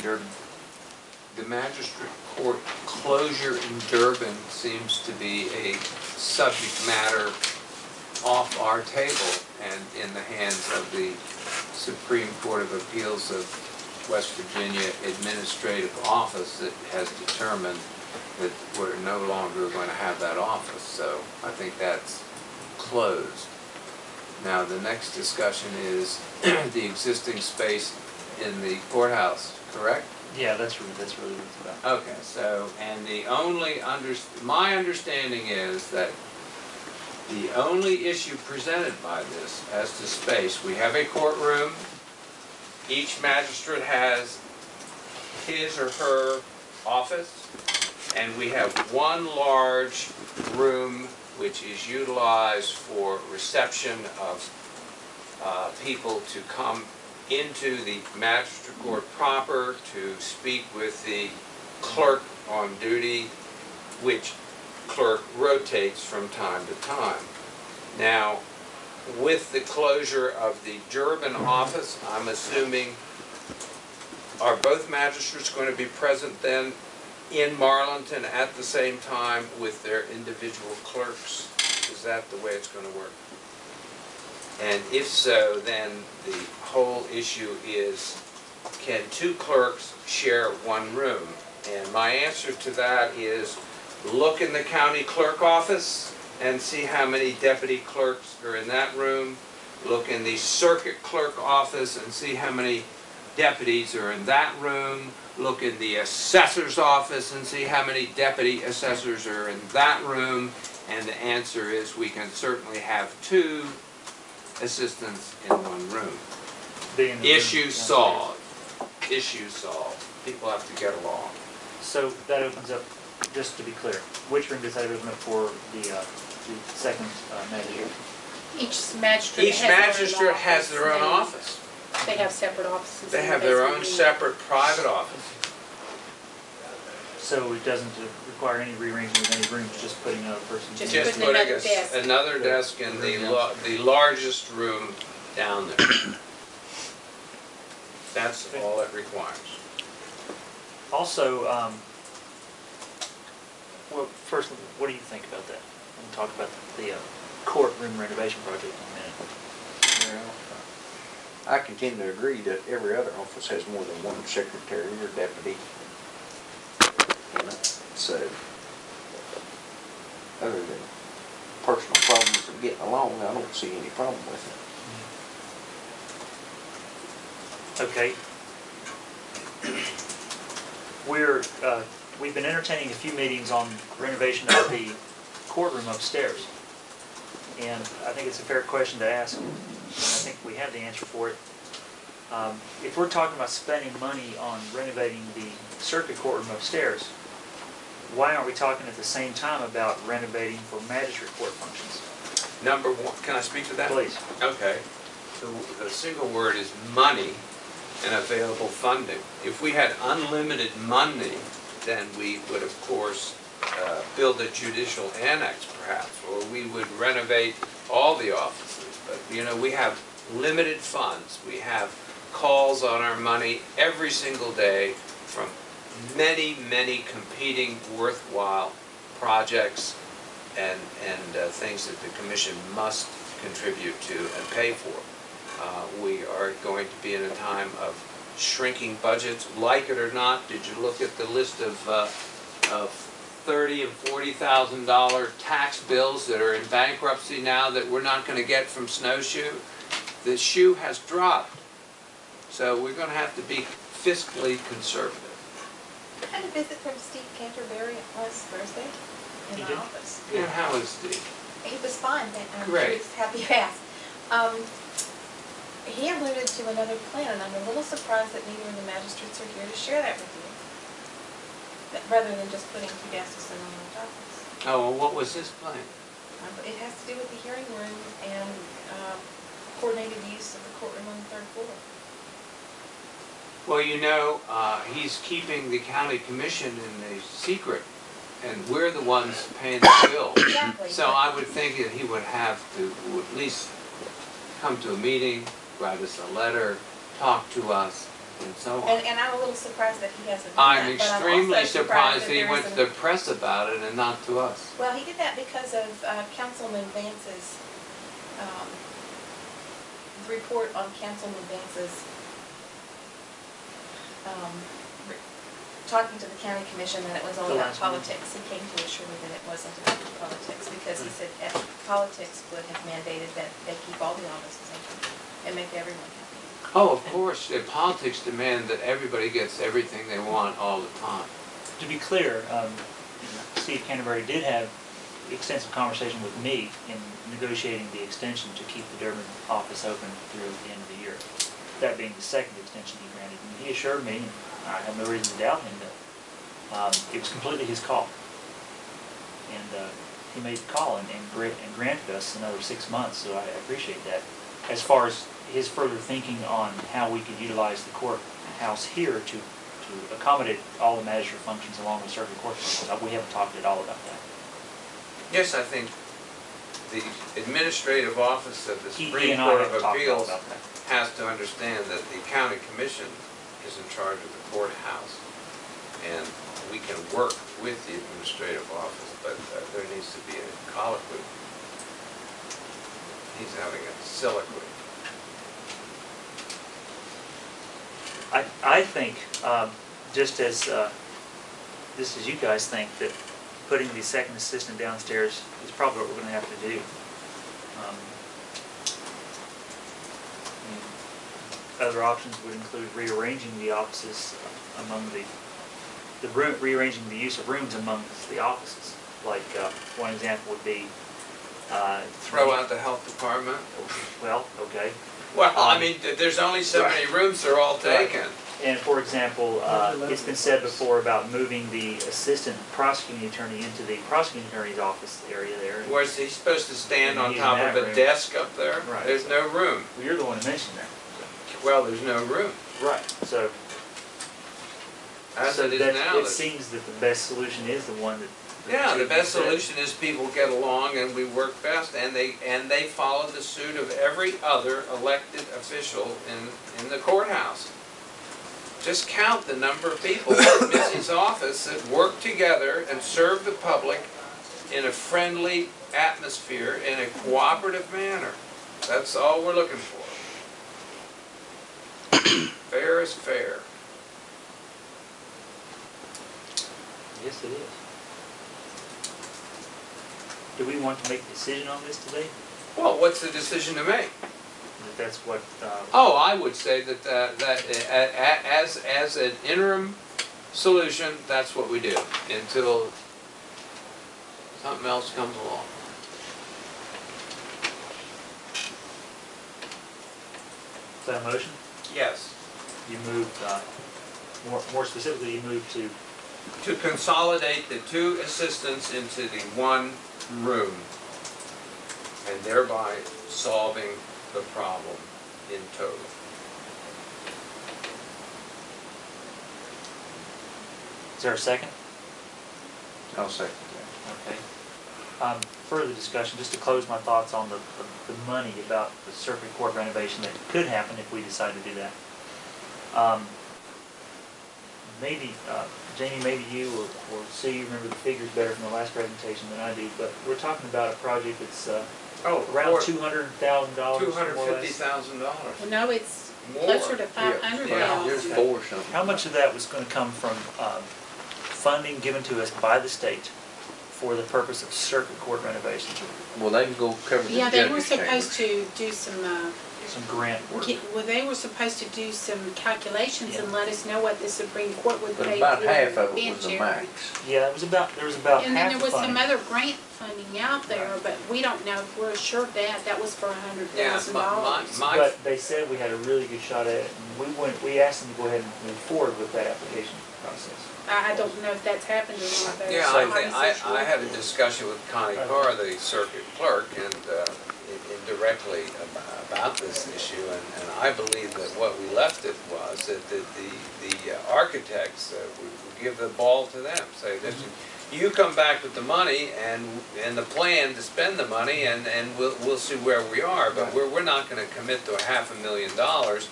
Durban? The magistrate court closure in Durban seems to be a subject matter off our table and in the hands of the Supreme Court of Appeals of West Virginia Administrative Office that has determined that we're no longer going to have that office. So I think that's closed. Now the next discussion is the existing space in the courthouse, correct? Yeah, that's really what it's about. Okay, so, and the only, my understanding is that the only issue presented by this as to space, we have a courtroom, each magistrate has his or her office, and we have one large room which is utilized for reception of people to come into the magistrate court proper to speak with the clerk on duty, which clerk rotates from time to time. Now, with the closure of the Durban office, I'm assuming, are both magistrates going to be present then in Marlinton at the same time with their individual clerks? Is that the way it's going to work? And if so, then the whole issue is, can two clerks share one room? And my answer to that is, look in the county clerk office and see how many deputy clerks are in that room. Look in the circuit clerk office and see how many deputies are in that room. Look in the assessor's office and see how many deputy assessors are in that room. And the answer is, we can certainly have two assistants in one room. Issue solved. Issue solved. People have to get along. So that opens up, just to be clear, which room does that open up for the second magistrate? Each magistrate has their own office. They have separate offices. They have their own separate private office. So it doesn't require any rearrangement of any rooms, just putting another person. Just Just putting putting another desk in the largest room down there. That's all it requires. Also, well, first, what do you think about that? We'll talk about the courtroom renovation project in a minute. Well, I continue to agree that every other office has more than one secretary or deputy. So, other than personal problems of getting along, I don't see any problem with it. Okay. We've been entertaining a few meetings on renovation of the courtroom upstairs. And I think it's a fair question to ask. I think we have the answer for it. If we're talking about spending money on renovating the circuit courtroom upstairs, why aren't we talking at the same time about renovating for magistrate court functions? Number one, can I speak to that? Please. Okay. The single word is money and available funding. If we had unlimited money, then we would, of course, build a judicial annex, perhaps, or we would renovate all the offices. But, you know, we have limited funds. We have calls on our money every single day from many, many competing worthwhile projects and things that the Commission must contribute to and pay for. We are going to be in a time of shrinking budgets, like it or not. Did you look at the list of $30,000 and $40,000 tax bills that are in bankruptcy now that we're not going to get from Snowshoe? The shoe has dropped. So we're going to have to be fiscally conservative. I had a visit from Steve Canterbury last Thursday in the office. Yeah, how is Steve? He was fine. I'm Great. sure he's happy you asked. He alluded to another plan, and I'm a little surprised that neither of the magistrates are here to share that with you, rather than just putting two desks in one office. Oh, well, what was his plan? It has to do with the hearing room and coordinated use of the courtroom on the third floor. Well, you know, he's keeping the county commission in the secret, and we're the ones paying the bill. Exactly. So I would think that he would have to at least come to a meeting, write us a letter, talk to us, and so on. And I'm a little surprised that he hasn't done I'm that, but I'm extremely also surprised that he there went to isn't- the press about it and not to us. Well, he did that because of Councilman Vance's, the report on Councilman Vance's, talking to the county commission that it was all The about last one. politics. He came to assure me that it wasn't about politics, because he said politics would have mandated that they keep all the offices open and make everyone happy. Oh, of course, politics demand that everybody gets everything they want all the time. To be clear, Steve Canterbury did have extensive conversation with me in negotiating the extension to keep the Durban office open through the end of the year. That being the second extension he granted. And he assured me, and I have no reason to doubt him, that it was completely his call. And he made the call and granted us another 6 months, so I appreciate that. As far as his further thinking on how we could utilize the courthouse here to accommodate all the magistrate functions along with circuit court functions, we haven't talked at all about that. Yes, I think the administrative office of the He Supreme and I Court have of talked all Appeals about that. has to understand that the county commission is in charge of the courthouse. And we can work with the administrative office, but there needs to be a colloquy. He's having a soliloquy. I think, just as you guys think, that putting the second assistant downstairs is probably what we're gonna have to do. Other options would include rearranging the offices among rearranging the use of rooms amongst the offices. Like, one example would be, Throw out the health department? well, okay. Well, I mean, there's only so many rooms, they're all taken. And for example, it's been said before about moving the assistant prosecuting attorney into the prosecuting attorney's office area there. Where's he supposed to stand on Using top that of a room. desk up there? Right. There's no room. Well, you're the one who mentioned that. Well, there's no room. Right. So, As it is now, it seems that the best solution is the one that. yeah, the best said. solution is people get along and we work best, and they follow the suit of every other elected official in the courthouse. Just count the number of people in Missy's office that work together and serve the public in a friendly atmosphere, in a cooperative manner. That's all we're looking for. Fair is fair. Yes, it is. Do we want to make a decision on this today? Well, what's the decision to make? That that's what, Oh, I would say that as an interim solution, that's what we do until something else comes along. is that a motion? Yes. You moved, more specifically, you moved to, To consolidate the two assistants into the one room and thereby solving the problem in total. is there a second? I'll second that. Okay. Further discussion, just to close my thoughts on the money about the circuit court renovation that could happen if we decide to do that. Maybe, Jamie, maybe you or Sue, you remember the figures better from the last presentation than I do, but we're talking about a project that's around $200,000. $250,000. Well, no, it's More. closer to $500,000. Yeah. There's four something. How much of that was going to come from funding given to us by the state for the purpose of circuit court renovations? Well, they can go cover the Yeah, they were judge's chambers. supposed to do some, Some grant work. well, they were supposed to do some calculations and Yeah. let us know what the Supreme Court would But pay about for half of it bench was the area. max. Yeah, there was about And then half there the was some funding. other grant funding out there, but we don't know if we're assured that was for $100,000. My But they said we had a really good shot at it, and we asked them to go ahead and move forward with that application process. I don't know if that's happened or not, though. Yeah, so I I'm think, not so I sure. had a discussion with Connie Carr, the circuit clerk, and indirectly about this issue, and I believe that what we left it was that the architects would give the ball to them, say, this, you come back with the money and the plan to spend the money, and we'll see where we are, but we're not gonna commit to $500,000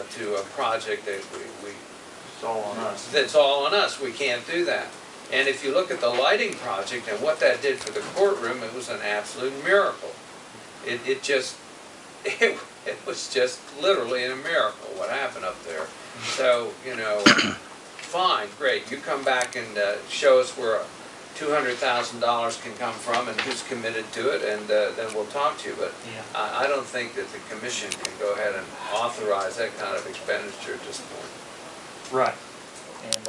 to a project that It's all on us. that's all on us. We can't do that. And if you look at the lighting project and what that did for the courtroom, it was an absolute miracle. It just, it was just literally a miracle what happened up there. So, you know, fine, great. You come back and show us where $200,000 can come from and who's committed to it, and then we'll talk to you. But Yeah. I don't think that the commission can go ahead and authorize that kind of expenditure at this point. Right. And